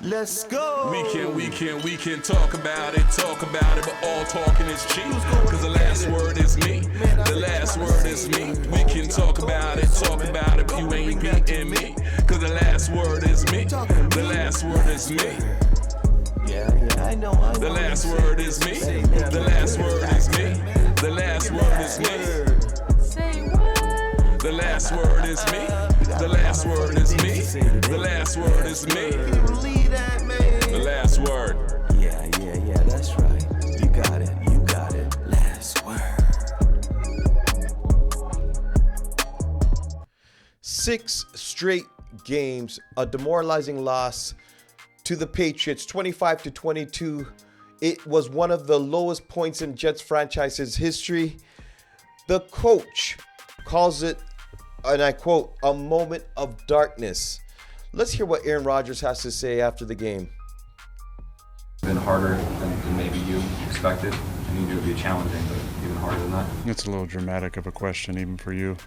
Let's go. We can talk about it, but all talking is cheap. Cause the last word is me. The last word is me. We can talk about it, but you ain't beating me. Cause the last word is me. The last word is me. Yeah, I know. The last word is me. The last word is me. The last word is me. Say what? The last word is me. The last word is me. The last word is me. Believe that, man. The last word. Yeah, that's right. You got it. Last word. 6 straight games, a demoralizing loss to the Patriots, 25-22. It was one of the lowest points in Jets franchise's history. The coach calls it, and I quote, a moment of darkness. Let's hear what Aaron Rodgers has to say after the game. Been harder than maybe you expected. I knew it would be challenging, but even harder than that. It's a little dramatic of a question, even for you.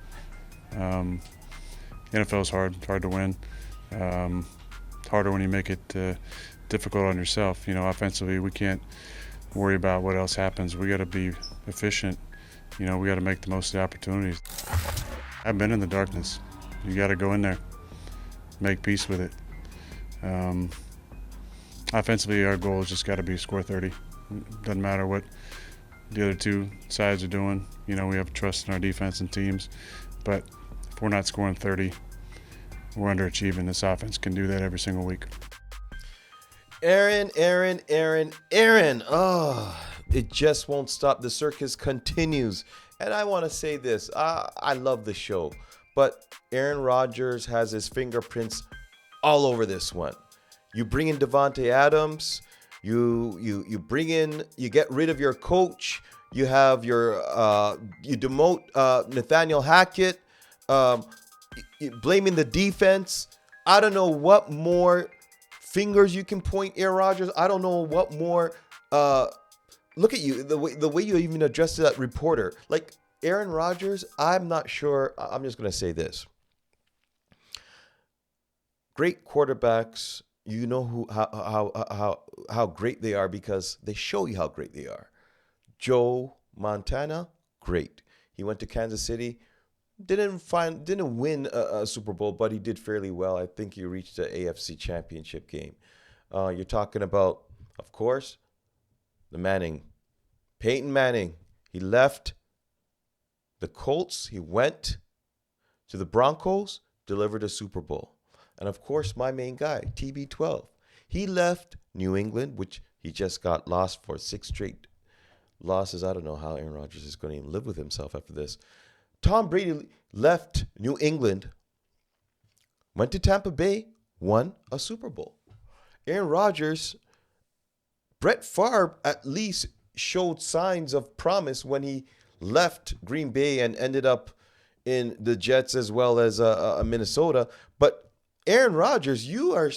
NFL is hard. It's hard to win. It's harder when you make it difficult on yourself. You know, offensively, we can't worry about what else happens. We got to be efficient. You know, we got to make the most of the opportunities. I've been in the darkness. You got to go in there, make peace with it. Offensively, our goal has just got to be score 30. Doesn't matter what the other two sides are doing. You know, we have trust in our defense and teams. But if we're not scoring 30, we're underachieving. This offense can do that every single week. Aaron. Oh, it just won't stop. The circus continues. And I want to say this. I love the show. But Aaron Rodgers has his fingerprints all over this one. You bring in Devontae Adams. You get rid of your coach. You have you demote Nathaniel Hackett. Blaming the defense. I don't know what more fingers you can point Aaron Rodgers. I don't know what more. Look at you, the way you even addressed that reporter. Like Aaron Rodgers, I'm not sure. I'm just gonna say this. Great quarterbacks, you know how great they are because they show you how great they are. Joe Montana, great. He went to Kansas City. Didn't win a Super Bowl, but he did fairly well. I think he reached the AFC Championship game. You're talking about, of course, Peyton Manning. He left the Colts. He went to the Broncos, delivered a Super Bowl. And of course, my main guy, TB12. He left New England, which he just got lost for 6 straight losses. I don't know how Aaron Rodgers is going to even live with himself after this. Tom Brady left New England, went to Tampa Bay, won a Super Bowl. Aaron Rodgers, Brett Favre at least showed signs of promise when he left Green Bay and ended up in the Jets as well as Minnesota. But Aaron Rodgers, you are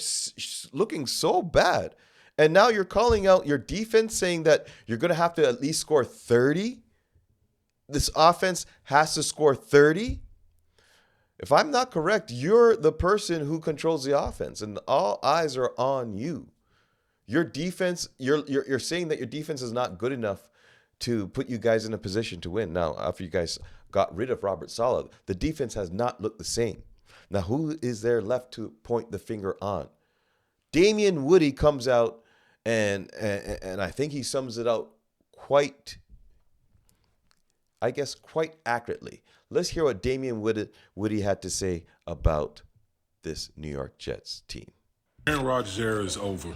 looking so bad. And now you're calling out your defense saying that you're going to have to at least score 30. This offense has to score 30. If I'm not correct, you're the person who controls the offense, and all eyes are on you. Your defense, you're saying that your defense is not good enough to put you guys in a position to win. Now, after you guys got rid of Robert Saleh, the defense has not looked the same. Now, who is there left to point the finger on? Damian Woody comes out, and I think he sums it out quite accurately. Let's hear what Damian Woody had to say about this New York Jets team. Aaron Rodgers' era is over.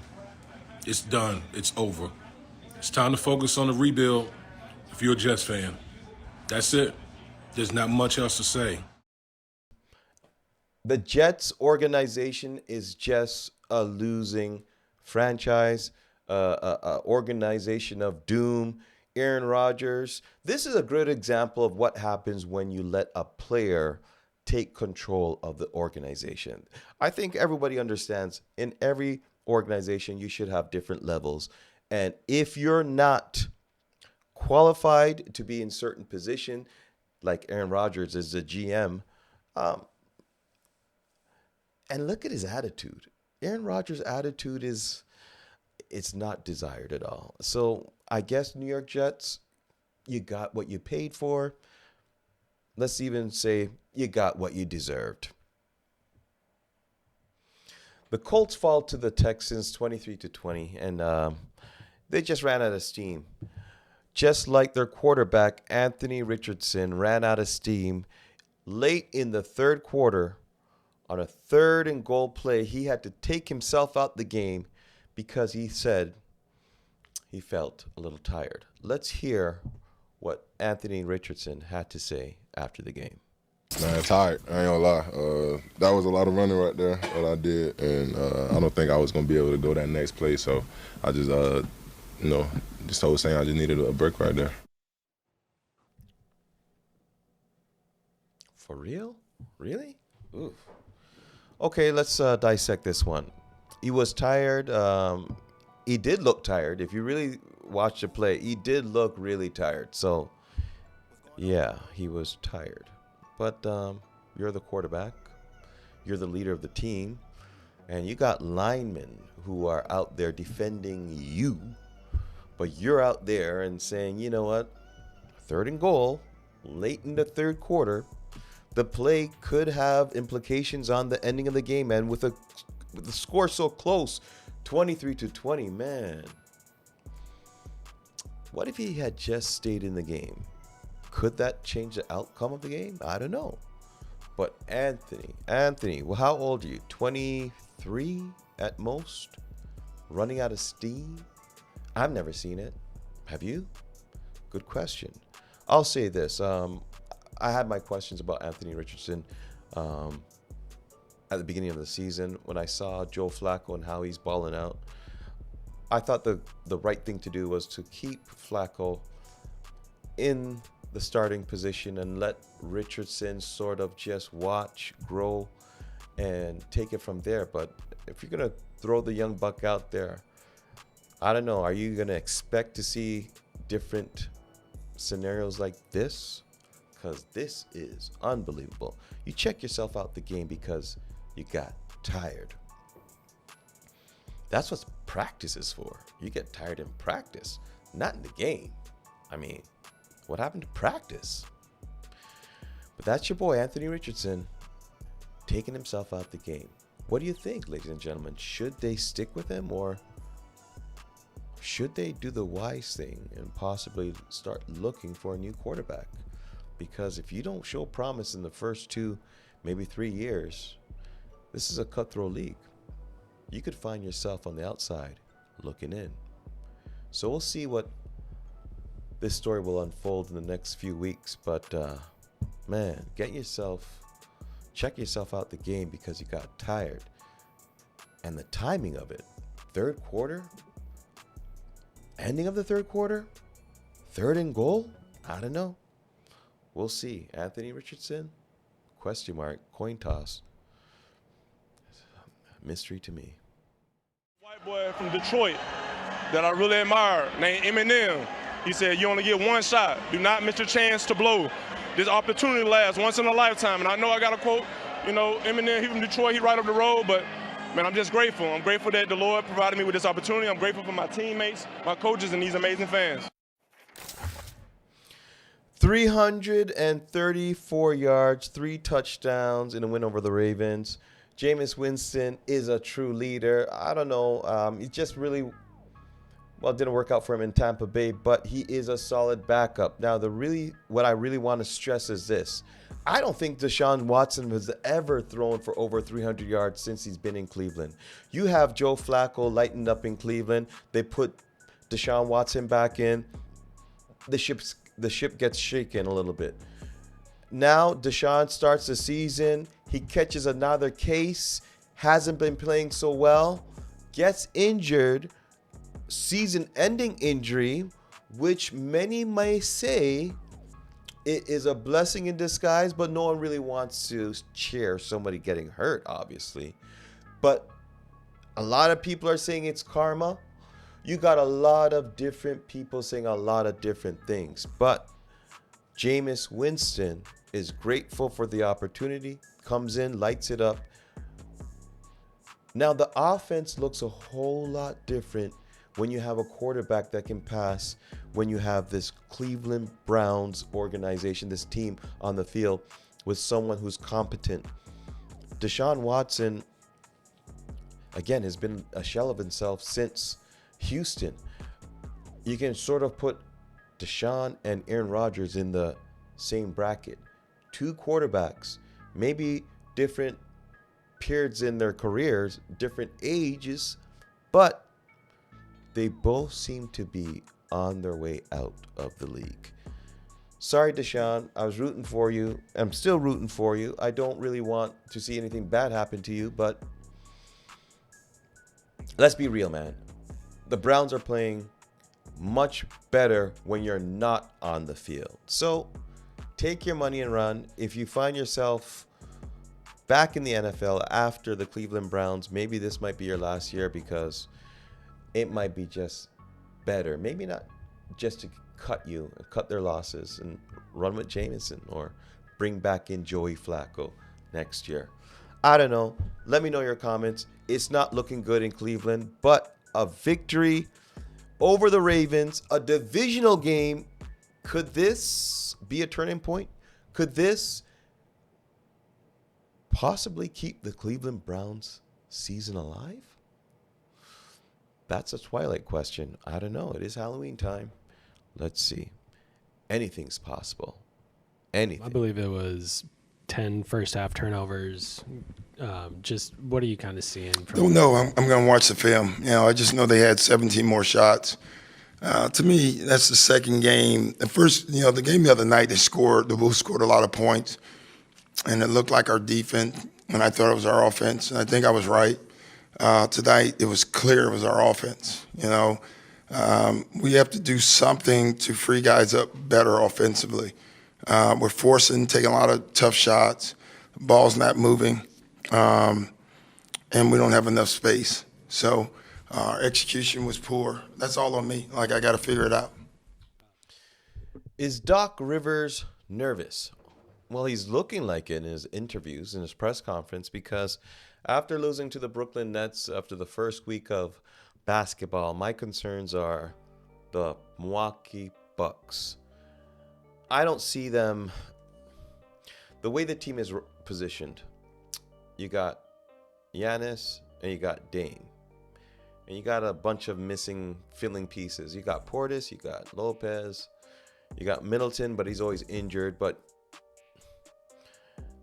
It's done. It's over. It's time to focus on the rebuild if you're a Jets fan. That's it. There's not much else to say. The Jets organization is just a losing franchise, organization of doom. Aaron Rodgers, this is a great example of what happens when you let a player take control of the organization. I think everybody understands in every organization you should have different levels. And if you're not qualified to be in certain position, like Aaron Rodgers is the GM, and look at his attitude. Aaron Rodgers' attitude it's not desired at all. So I guess New York Jets, you got what you paid for. Let's even say you got what you deserved. The Colts fall to the Texans 23-20, and they just ran out of steam. Just like their quarterback, Anthony Richardson, ran out of steam late in the third quarter on a 3rd and goal play. He had to take himself out the game because he said he felt a little tired. Let's hear what Anthony Richardson had to say after the game. Man, tired. I ain't gonna lie. That was a lot of running right there, what I did, and I don't think I was gonna be able to go that next play. So I just, just told saying I just needed a break right there. For real? Really? Oof. Okay, let's dissect this one. He was tired. He did look tired. If you really watch the play, he did look really tired. So, yeah, he was tired. But you're the quarterback. You're the leader of the team. And you got linemen who are out there defending you. But you're out there and saying, you know what? 3rd and goal, late in the third quarter. The play could have implications on the ending of the game. And with the score so close, 23-20, man. What if he had just stayed in the game? Could that change the outcome of the game? I don't know. But Anthony, well, how old are you? 23 at most? Running out of steam? I've never seen it. Have you? Good question. I'll say this. I had my questions about Anthony Richardson at the beginning of the season when I saw Joe Flacco and how he's balling out. I thought the right thing to do was to keep Flacco in the starting position and let Richardson sort of just watch, grow, and take it from there. But if you're going to throw the young buck out there, I don't know. Are you going to expect to see different scenarios like this? Because this is unbelievable. You check yourself out the game because you got tired. That's what practice is for. You get tired in practice, not in the game. I mean, what happened to practice? But that's your boy, Anthony Richardson, taking himself out the game. What do you think, ladies and gentlemen? Should they stick with him, or should they do the wise thing and possibly start looking for a new quarterback? Because if you don't show promise in the first 2, maybe 3 years, this is a cutthroat league. You could find yourself on the outside looking in. So we'll see what this story will unfold in the next few weeks. But man, check yourself out the game because you got tired. And the timing of it, third quarter, ending of the third quarter, 3rd and goal, I don't know. We'll see. Anthony Richardson, ? Coin toss. Mystery to me. White boy from Detroit that I really admire, named Eminem. He said, you only get one shot. Do not miss your chance to blow. This opportunity lasts once in a lifetime. And I know I got a quote, Eminem, he from Detroit, he right up the road, but man, I'm just grateful. I'm grateful that the Lord provided me with this opportunity. I'm grateful for my teammates, my coaches, and these amazing fans. 334 yards, 3 touchdowns in a win over the Ravens. Jameis Winston is a true leader. I don't know. He just really, didn't work out for him in Tampa Bay, but he is a solid backup. Now, what I really want to stress is this. I don't think Deshaun Watson has ever thrown for over 300 yards since he's been in Cleveland. You have Joe Flacco lightened up in Cleveland. They put Deshaun Watson back in. The ship gets shaken a little bit. Now Deshaun starts the season. He catches another case. Hasn't been playing so well. Gets injured. Season-ending injury, which many may say it is a blessing in disguise, but no one really wants to cheer somebody getting hurt, obviously. But a lot of people are saying it's karma. You got a lot of different people saying a lot of different things. But Jameis Winston is grateful for the opportunity, comes in, lights it up. Now, the offense looks a whole lot different when you have a quarterback that can pass, when you have this Cleveland Browns organization, this team on the field with someone who's competent. Deshaun Watson, again, has been a shell of himself since Houston. You can sort of put Deshaun and Aaron Rodgers in the same bracket. Two quarterbacks, maybe different periods in their careers, different ages, but they both seem to be on their way out of the league. Sorry, Deshaun, I was rooting for you. I'm still rooting for you. I don't really want to see anything bad happen to you, but let's be real, man. The Browns are playing much better when you're not on the field. So take your money and run. If you find yourself back in the NFL after the Cleveland Browns, maybe this might be your last year because it might be just better. Maybe not just to cut their losses and run with Jameson or bring back in Joey Flacco next year. I don't know. Let me know your comments. It's not looking good in Cleveland, but a victory over the Ravens, a divisional game. Could this be a turning point? Could this possibly keep the Cleveland Browns season alive? That's a Twilight question. I don't know. It is Halloween time. Let's see. Anything's possible. Anything. I believe it was 10 first half turnovers. Just what are you kind of seeing? Don't know. I'm going to watch the film. I just know they had 17 more shots. To me, that's the second game. The first, the game the other night, the Wolves scored a lot of points, and it looked like our defense when I thought it was our offense, and I think I was right. Tonight, it was clear it was our offense. We have to do something to free guys up better offensively. We're taking a lot of tough shots. The ball's not moving, and we don't have enough space. So our execution was poor. That's all on me. I got to figure it out. Is Doc Rivers nervous? Well, he's looking like it in his interviews, in his press conference, because after losing to the Brooklyn Nets after the first week of basketball, my concerns are the Milwaukee Bucks. I don't see them, the way the team is positioned. You got Giannis and you got Dame. And you got a bunch of missing filling pieces. You got Portis, you got Lopez, you got Middleton, but he's always injured. But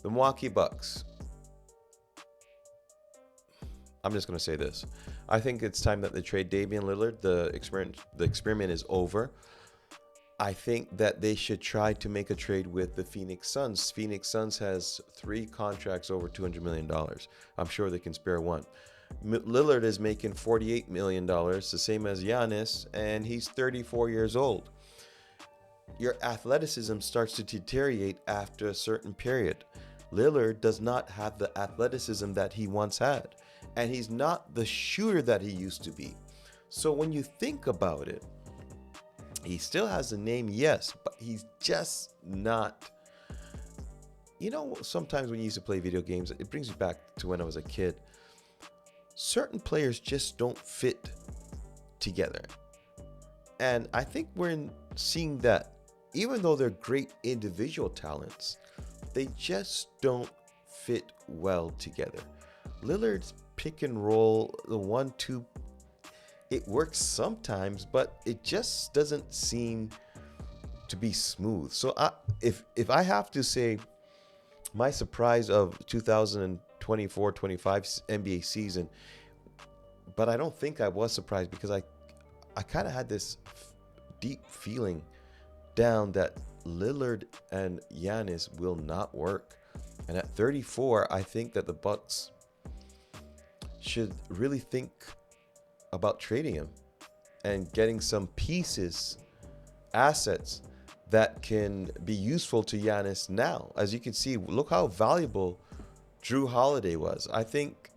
the Milwaukee Bucks, I'm just going to say this. I think it's time that they trade Damian Lillard. The experiment is over. I think that they should try to make a trade with the Phoenix Suns. Phoenix Suns has 3 contracts over $200 million. I'm sure they can spare one. Lillard is making $48 million, the same as Giannis, and he's 34 years old. Your athleticism starts to deteriorate after a certain period. Lillard does not have the athleticism that he once had, and he's not the shooter that he used to be. So when you think about it, he still has a name, yes, but he's just not. Sometimes when you used to play video games, it brings me back to when I was a kid. Certain players just don't fit together. And I think we're seeing that even though they're great individual talents, they just don't fit well together. Lillard's pick and roll, the 1-2, it works sometimes, but it just doesn't seem to be smooth. So if I have to say my surprise of 2024-25 NBA season, but I don't think I was surprised because I kind of had this deep feeling down that Lillard and Giannis will not work. And at 34, I think that the Bucks should really think about trading him and getting some assets that can be useful to Giannis now. As you can see, look how valuable Drew Holiday was. I think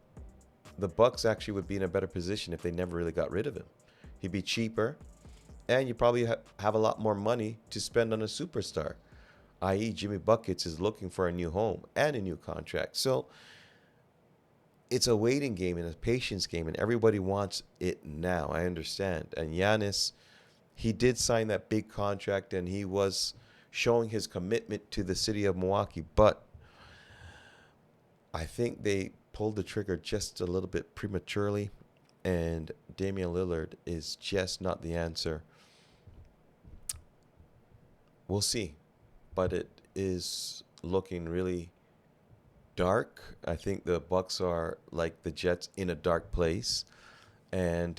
the Bucks actually would be in a better position if they never really got rid of him. He'd be cheaper, and you probably have a lot more money to spend on a superstar, i.e. Jimmy Buckets is looking for a new home and a new contract. So it's a waiting game and a patience game, and everybody wants it now. I understand. And Giannis, he did sign that big contract, and he was showing his commitment to the city of Milwaukee. But I think they pulled the trigger just a little bit prematurely, and Damian Lillard is just not the answer. We'll see. But it is looking really dark. I think the Bucks are like the Jets in a dark place, and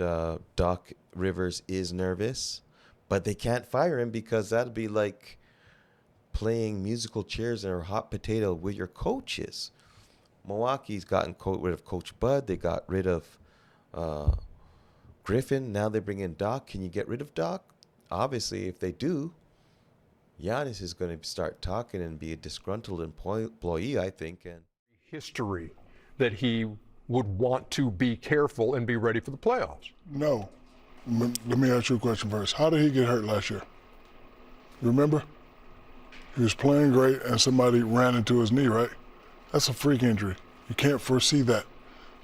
Doc Rivers is nervous, but they can't fire him because that'd be like playing musical chairs or hot potato with your coaches. Milwaukee's gotten rid of Coach Bud. They got rid of Griffin. Now they bring in Doc. Can you get rid of Doc? Obviously, if they do, Giannis is going to start talking and be a disgruntled employee, I think. And history that he would want to be careful and be ready for the playoffs. No. Let me ask you a question first. How did he get hurt last year? You remember? He was playing great and somebody ran into his knee, right? That's a freak injury. You can't foresee that.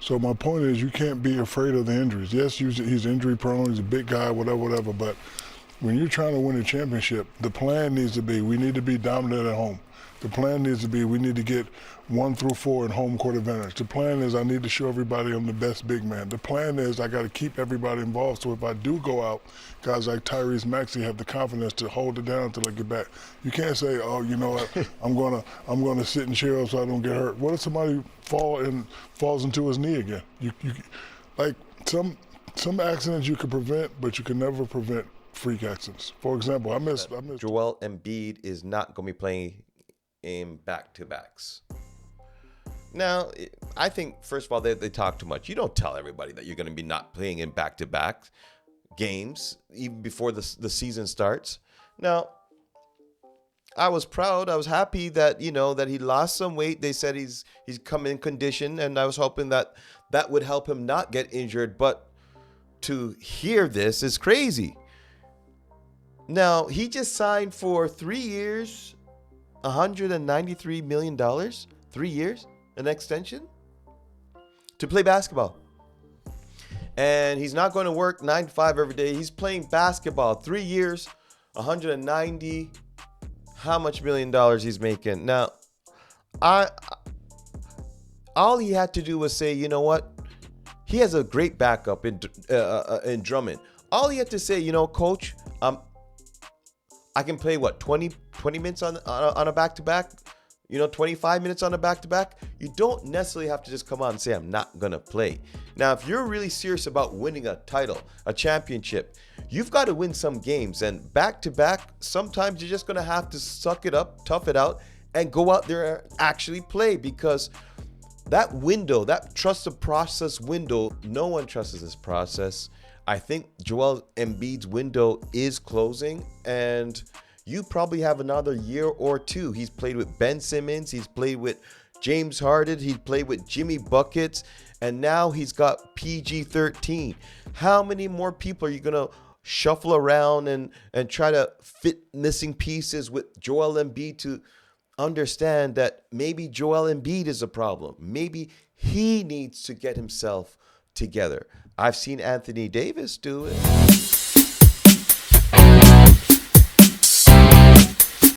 So my point is you can't be afraid of the injuries. Yes, he's injury prone, he's a big guy, whatever, but when you're trying to win a championship, the plan needs to be we need to be dominant at home. The plan needs to be we need to get 1 through 4 in home court advantage. The plan is I need to show everybody I'm the best big man. The plan is I got to keep everybody involved. So if I do go out, guys like Tyrese Maxey have the confidence to hold it down until I get back. You can't say, oh, you know what, I'm gonna sit and cheer up so I don't get hurt. What if somebody falls into his knee again? You like some accidents you can prevent, but you can never prevent freak accidents. For example, I missed. Joel Embiid is not going to be playing in back-to-backs. Now, I think, first of all, they talk too much. You don't tell everybody that you're going to be not playing in back-to-back games even before the season starts. Now, I was proud. I was happy that, that he lost some weight. They said he's come in condition, and I was hoping that would help him not get injured. But to hear this is crazy. Now, he just signed for 3 years, $193 million, 3 years, an extension to play basketball. And he's not going to work 9 to 5 every day. He's playing basketball 3 years, 190. How much $1 million he's making? Now, all he had to do was say, you know what? He has a great backup in Drummond. All he had to say, coach, I can play 20 minutes on a back-to-back, 25 minutes on a back-to-back. You don't necessarily have to just come out and say, I'm not going to play. Now, if you're really serious about winning a title, a championship, you've got to win some games. And back-to-back, sometimes you're just going to have to suck it up, tough it out, and go out there and actually play, because that window, that trust the process window, no one trusts this process. I think Joel Embiid's window is closing, and you probably have another year or two. He's played with Ben Simmons. He's played with James Harden. He's played with Jimmy Buckets, and now he's got PG-13. How many more people are you going to shuffle around and try to fit missing pieces with Joel Embiid to understand that maybe Joel Embiid is a problem? Maybe he needs to get himself together. I've seen Anthony Davis do it.